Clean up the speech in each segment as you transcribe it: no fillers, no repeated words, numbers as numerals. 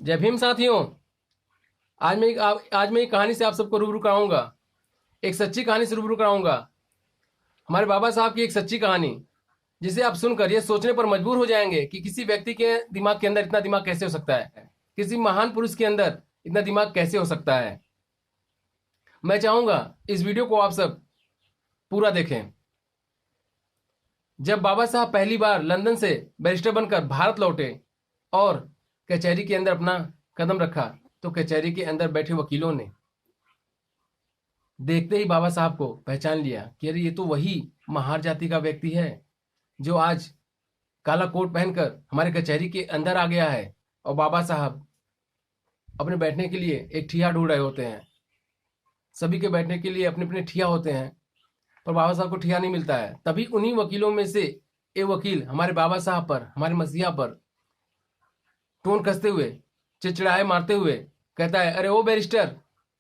जय भीम साथियों। आज मैं एक कहानी से आप सबको रूबरू कराऊंगा। एक सच्ची कहानी से रूबरू कराऊंगा। हमारे बाबा साहब की एक सच्ची कहानी, जिसे आप सुनकर यह सोचने पर मजबूर हो जाएंगे कि किसी व्यक्ति के दिमाग के अंदर इतना दिमाग कैसे हो सकता है, किसी महान पुरुष के अंदर इतना दिमाग कैसे हो सकता है। मैं चाहूंगा इस वीडियो को आप सब पूरा देखें। जब बाबा साहब पहली बार लंदन से बैरिस्टर बनकर भारत लौटे और कचहरी के अंदर अपना कदम रखा, तो कचहरी के अंदर बैठे वकीलों ने देखते ही बाबा साहब को पहचान लिया कि अरे ये तो वही महार जाति का व्यक्ति है जो आज काला कोट पहनकर हमारे कचहरी के अंदर आ गया है। और बाबा साहब अपने बैठने के लिए एक ठिया ढूंढ रहे होते हैं। सभी के बैठने के लिए अपने अपने ठिया होते हैं, पर बाबा साहब को ठिया नहीं मिलता है। तभी उन्हीं वकीलों में से एक वकील हमारे बाबा साहब पर, हमारे मसीहा पर टोन कसते हुए, चिड़चिड़ाए मारते हुए कहता है, अरे ओ बैरिस्टर,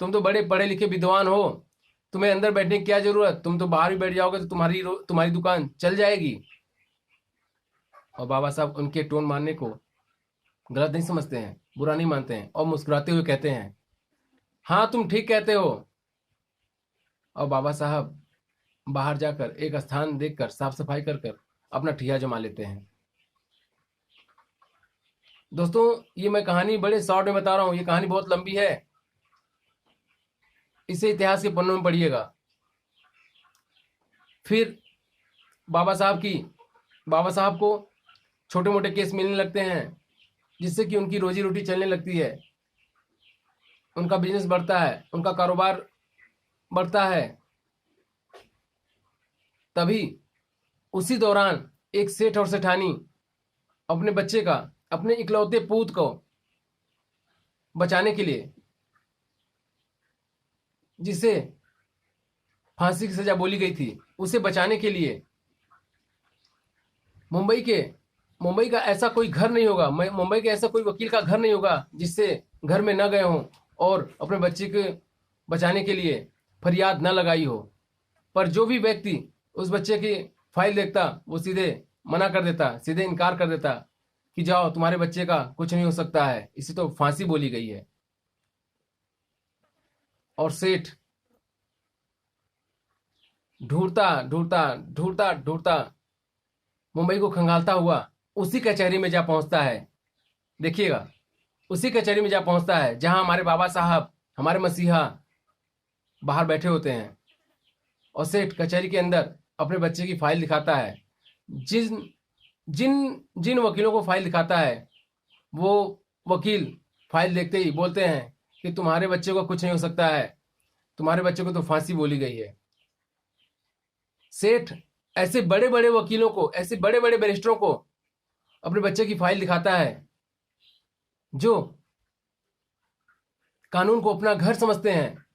तुम तो बड़े पढ़े लिखे विद्वान हो, तुम्हें अंदर बैठने की क्या जरूरत, तुम तो बाहर ही बैठ जाओगे तो तुम्हारी दुकान चल जाएगी। और बाबा साहब उनके टोन मारने को गलत नहीं समझते हैं, बुरा नहीं मानते हैं और मुस्कुराते हुए कहते हैं, हाँ तुम ठीक कहते हो। और बाबा साहब बाहर जाकर एक स्थान देखकर साफ सफाई कर कर अपना ठिया जमा लेते हैं। दोस्तों, ये मैं कहानी बड़े शॉर्ट में बता रहा हूं, ये कहानी बहुत लंबी है, इसे इतिहास के पन्नों में पढ़िएगा। फिर बाबा साहब को छोटे मोटे केस मिलने लगते हैं, जिससे कि उनकी रोजी रोटी चलने लगती है, उनका बिजनेस बढ़ता है, उनका कारोबार बढ़ता है। तभी उसी दौरान एक सेठ और सेठानी अपने बच्चे का, अपने इकलौते पूत को बचाने के लिए, जिसे फांसी की सजा बोली गई थी, उसे बचाने के लिए मुंबई का ऐसा कोई घर नहीं होगा, मुंबई के ऐसा कोई वकील का घर नहीं होगा जिससे घर में न गए हों और अपने बच्चे के बचाने के लिए फरियाद न लगाई हो। पर जो भी व्यक्ति उस बच्चे की फाइल देखता, वो सीधे मना कर देता, सीधे इनकार कर देता कि जाओ, तुम्हारे बच्चे का कुछ नहीं हो सकता है, इसे तो फांसी बोली गई है। और सेठ ढूंढता ढूंढता ढूंढता ढूंढता मुंबई को खंगालता हुआ उसी कचहरी में जा पहुंचता है। देखिएगा, उसी कचहरी में जा पहुंचता है जहां हमारे बाबा साहब, हमारे मसीहा बाहर बैठे होते हैं। और सेठ कचहरी के अंदर अपने बच्चे की फाइल दिखाता है। जिन जिन जिन वकीलों को फाइल दिखाता है, वो वकील फाइल देखते ही बोलते हैं कि तुम्हारे बच्चे को कुछ नहीं हो सकता है, तुम्हारे बच्चे को तो फांसी बोली गई है। सेठ ऐसे बड़े बड़े वकीलों को, ऐसे बड़े बड़े बैरिस्टरों को अपने बच्चे की फाइल दिखाता है, जो कानून को अपना घर समझते हैं,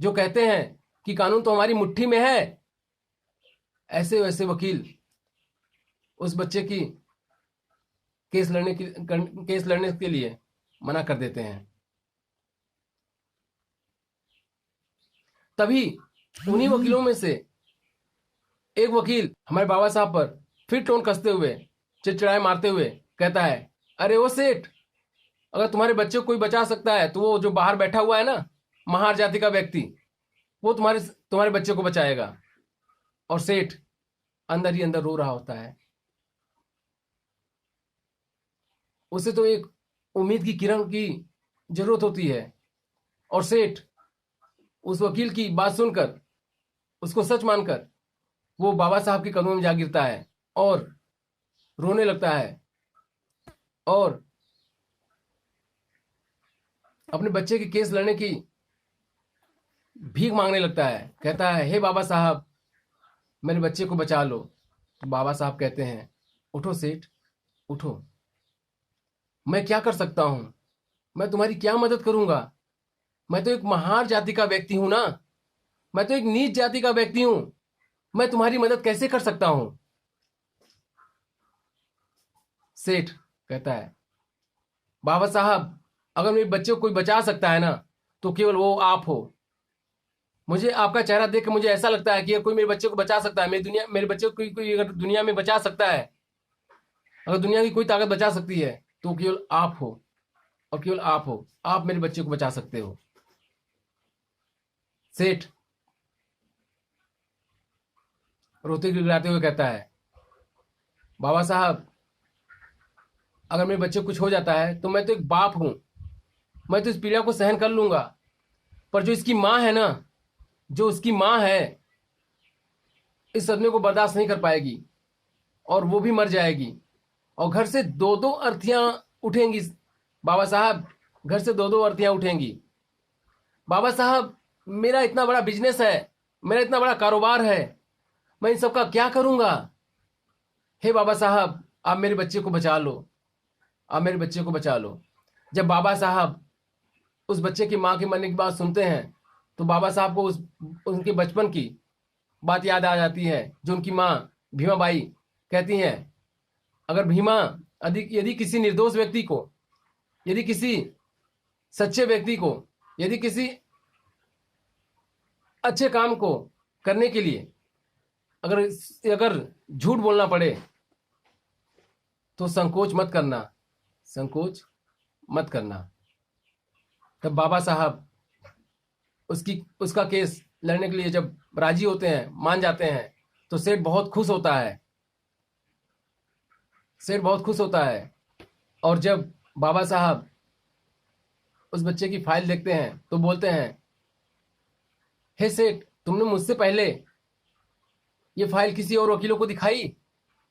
जो कहते हैं कि कानून तो हमारी मुट्ठी में है। ऐसे वैसे वकील उस बच्चे की केस लड़ने के लिए मना कर देते हैं। तभी उन्हीं वकीलों में से एक वकील हमारे बाबा साहब पर फिर टोन कसते हुए, चिड़चिड़ाए मारते हुए कहता है, अरे वो सेठ, अगर तुम्हारे बच्चे को कोई बचा सकता है तो वो जो बाहर बैठा हुआ है ना, महार जाति का व्यक्ति, वो तुम्हारे बच्चे को बचाएगा। और सेठ अंदर ही अंदर रो रहा होता है। उसे तो एक उम्मीद की किरण की जरूरत होती है। और सेठ उस वकील की बात सुनकर, उसको सच मानकर, वो बाबा साहब के कदमों में जा गिरता है और रोने लगता है और अपने बच्चे के केस लड़ने की भीख मांगने लगता है। कहता है, हे बाबा साहब, मेरे बच्चे को बचा लो। तो बाबा साहब कहते हैं, उठो सेठ, उठो, मैं क्या कर सकता हूं, मैं तुम्हारी क्या मदद करूंगा, मैं तो एक महार जाति का व्यक्ति हूं ना, मैं तो एक नीच जाति का व्यक्ति हूं, मैं तुम्हारी मदद कैसे कर सकता हूं। सेठ कहता है, बाबा साहब, अगर मेरे बच्चे को कोई बचा सकता है ना, तो केवल वो आप हो। मुझे आपका चेहरा देख के मुझे ऐसा लगता है कि कोई मेरे बच्चे को बचा सकता है, मेरे बच्चे को कोई अगर दुनिया में बचा सकता है, अगर दुनिया की कोई ताकत बचा सकती है, तो केवल आप हो। और केवल आप हो, आप मेरे बच्चे को बचा सकते हो। सेठ रोते गिड़गिड़ाते हुए कहता है, बाबा साहब, अगर मेरे बच्चे को कुछ हो जाता है तो मैं तो एक बाप हूं, मैं तो इस पीड़ा को सहन कर लूंगा, पर जो इसकी माँ है ना, जो उसकी माँ है, इस सदमे को बर्दाश्त नहीं कर पाएगी और वो भी मर जाएगी और घर से दो दो अर्थियां उठेंगी। बाबा साहब, घर से दो दो अर्थियां उठेंगी। बाबा साहब, मेरा इतना बड़ा बिजनेस है, मेरा इतना बड़ा कारोबार है, मैं इन सबका क्या करूंगा? हे बाबा साहब, आप मेरे बच्चे को बचा लो, आप मेरे बच्चे को बचा लो। जब बाबा साहब उस बच्चे की माँ के मरने की बात सुनते हैं तो बाबा साहब को उनके बचपन की बात याद आ जाती है, जो उनकी माँ भीमा बाई कहती हैं, अगर भीमा यदि किसी निर्दोष व्यक्ति को, यदि किसी सच्चे व्यक्ति को, यदि किसी अच्छे काम को करने के लिए अगर अगर झूठ बोलना पड़े तो संकोच मत करना, संकोच मत करना। तब बाबा साहब उसका केस लड़ने के लिए जब राजी होते हैं, मान जाते हैं, तो सेठ बहुत खुश होता है, सेठ बहुत खुश होता है। और जब बाबा साहब उस बच्चे की फाइल देखते हैं तो बोलते हैं, हे सेठ, तुमने मुझसे पहले ये फाइल किसी और वकीलों को दिखाई?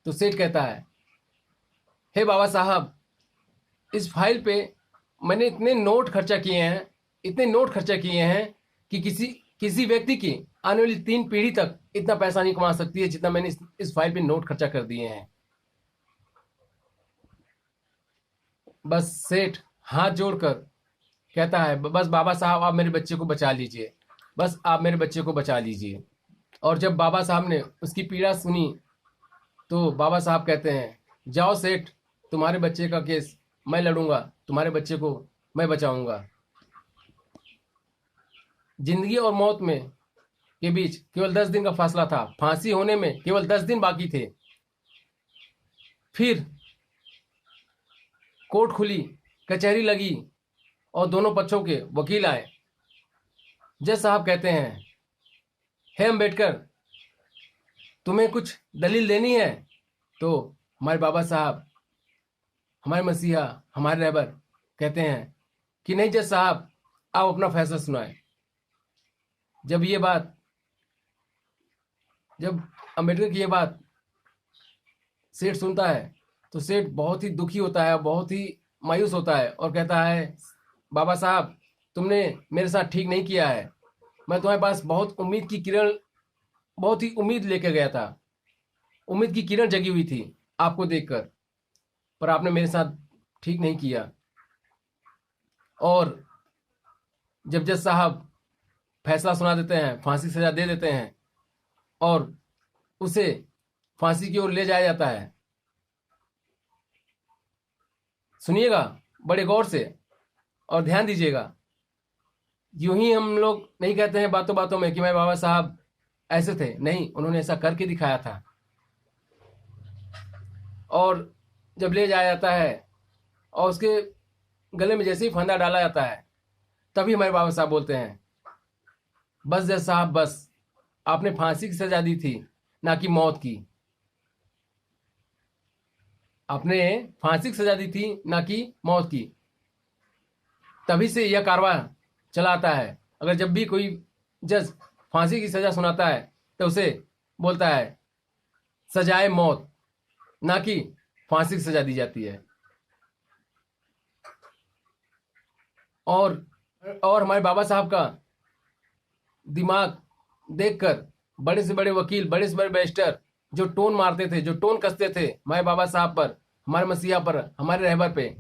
तो सेठ कहता है, हे बाबा साहब, इस फाइल पे मैंने इतने नोट खर्चा किए हैं, इतने नोट खर्चा किए हैं कि किसी व्यक्ति की आने वाली 3 पीढ़ी तक इतना पैसा नहीं कमा सकती है जितना मैंने इस फाइल पे नोट खर्चा कर दिए हैं। बस सेठ हाथ जोड़कर कहता है, बस बाबा साहब, आप मेरे बच्चे को बचा लीजिए, बस आप मेरे बच्चे को बचा लीजिए। और जब बाबा साहब ने उसकी पीड़ा सुनी तो बाबा साहब कहते हैं, जाओ सेठ, तुम्हारे बच्चे का केस मैं लड़ूंगा, तुम्हारे बच्चे को मैं बचाऊंगा। जिंदगी और मौत में के बीच केवल 10 दिन का फासला था, फांसी होने में केवल 10 दिन बाकी थे। फिर कोर्ट खुली, कचहरी लगी और दोनों पक्षों के वकील आए। जज साहब कहते हैं, हे अम्बेडकर, तुम्हें कुछ दलील देनी है? तो हमारे बाबा साहब, हमारे मसीहा, हमारे रहबर कहते हैं कि नहीं जज साहब, आप अपना फैसला सुनाएं। जब अम्बेडकर की ये बात सेठ सुनता है तो सेठ बहुत ही दुखी होता है, बहुत ही मायूस होता है और कहता है, बाबा साहब, तुमने मेरे साथ ठीक नहीं किया है। मैं तुम्हारे पास बहुत उम्मीद की किरण, बहुत ही उम्मीद लेकर गया था, उम्मीद की किरण जगी हुई थी आपको देखकर, पर आपने मेरे साथ ठीक नहीं किया। और जब जज साहब फैसला सुना देते हैं, फांसी सजा दे देते हैं और उसे फांसी की ओर ले जाया जाता है। सुनिएगा बड़े गौर से और ध्यान दीजिएगा। यूं ही हम लोग नहीं कहते हैं बातों बातों में कि मेरे बाबा साहब ऐसे थे, नहीं, उन्होंने ऐसा करके दिखाया था। और जब ले जाया जाता है और उसके गले में जैसे ही फंदा डाला जाता है, तभी हमारे बाबा साहब बोलते हैं, बस जज साहब, बस, आपने फांसी की सजा दी थी, ना कि मौत की। आपने फांसी की सजा दी थी, ना कि मौत की। तभी से यह कारवां चला आता है। अगर जब भी कोई जज फांसी की सजा सुनाता है तो उसे बोलता है सजाए मौत, ना कि फांसी की सजा दी जाती है। और हमारे बाबा साहब का दिमाग देखकर बड़े से बड़े वकील, बड़े से बड़े बैरिस्टर जो टोन मारते थे, जो टोन कसते थे हमारे बाबा साहब पर, हमारे मसीहा पर, हमारे रहबर पे,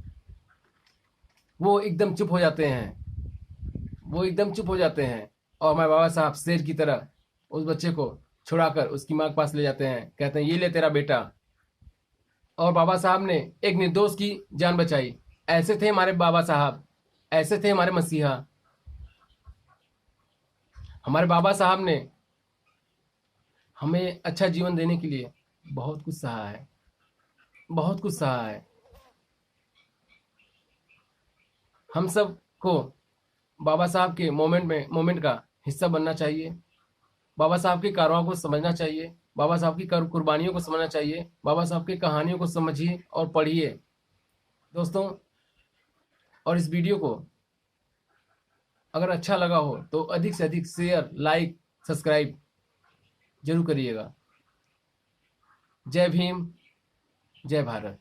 वो एकदम चुप हो जाते हैं, वो एकदम चुप हो जाते हैं। और हमारे बाबा साहब शेर की तरह उस बच्चे को छुड़ाकर उसकी माँ के पास ले जाते हैं, कहते हैं, ये ले तेरा बेटा। और बाबा साहब ने एक निर्दोष की जान बचाई। ऐसे थे हमारे बाबा साहब, ऐसे थे हमारे मसीहा। हमारे बाबा साहब ने हमें अच्छा जीवन देने के लिए बहुत कुछ सहा है, बहुत कुछ सहा है। हम सब को बाबा साहब के मोमेंट का हिस्सा बनना चाहिए। बाबा साहब की कारवां को समझना चाहिए, बाबा साहब की कुर्बानियों को समझना चाहिए, बाबा साहब की कहानियों को समझिए और पढ़िए दोस्तों। और इस वीडियो को अगर अच्छा लगा हो तो अधिक से अधिक शेयर, लाइक, सब्सक्राइब जरूर करिएगा। जय भीम, जय भारत।